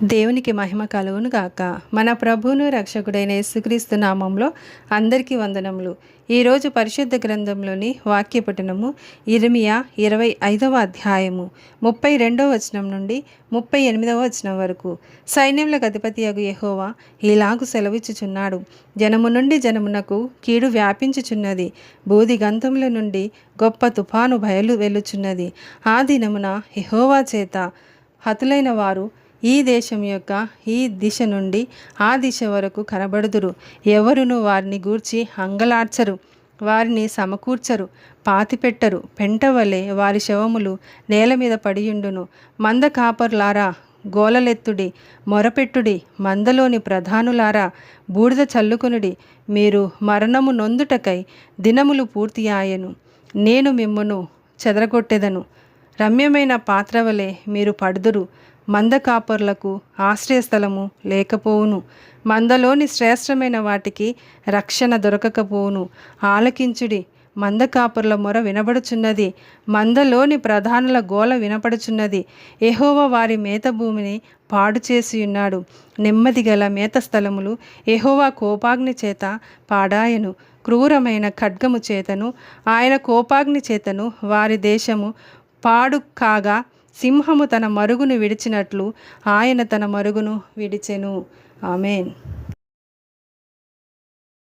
దేవునికి మహిమ కలుగును గాక. మన ప్రభువును రక్షకుడైన యేసుక్రీస్తు నామంలో అందరికీ వందనములు. ఈరోజు పరిశుద్ధ గ్రంథంలోని వాక్య పఠనము ఇర్మియా 25వ అధ్యాయము 32వ వచనం నుండి 38వ వచనం వరకు. సైన్యములకు అధిపతియగు యెహోవా ఇలాగు సెలవిచ్చుచున్నాడు. జనము నుండి జనమునకు కీడు వ్యాపించుచున్నది, బూది గంధముల నుండి గొప్ప తుఫాను బయలు వెలుచున్నది. ఆ దినమున యెహోవా చేత హతులైన వారు ఈ దేశం యొక్క ఈ దిశ నుండి ఆ దిశ వరకు కనబడుదురు. ఎవరును వారిని గూర్చి అంగలార్చరు, వారిని సమకూర్చరు, పాతిపెట్టరు. పెంటవలే వారి శవములు నేల మీద పడియుండును. మంద కాపర్లారా గోలలెత్తుడి, మొరపెట్టుడి. మందలోని ప్రధానులారా బూడిద చల్లుకొనుడి. మీరు మరణము నొందుటకై దినములు పూర్తి ఆయను. నేను మిమ్మును చెదరగొట్టెదను. రమ్యమైన పాత్రవలే మీరు పడుదురు. మంద కాపర్లకు ఆశ్రయస్థలము లేకపోవును. మందలోని శ్రేష్టమైన వాటికి రక్షణ దొరకకపోవును. ఆలకించుడి, మంద కాపర్ల మొర వినబడుచున్నది, మందలోని ప్రధానుల గోల వినపడుచున్నది. యెహోవా వారి మేత భూమిని పాడు చేసి ఉన్నాడు. నెమ్మది గల మేత స్థలములు యెహోవా కోపాగ్ని చేత పాడాయను. క్రూరమైన ఖడ్గము చేతను ఆయన కోపాగ్ని చేతను వారి దేశము పాడు కాగా, సింహము తన మరుగును విడిచినట్లు ఆయన తన మరుగును విడిచెను. ఆమేన్.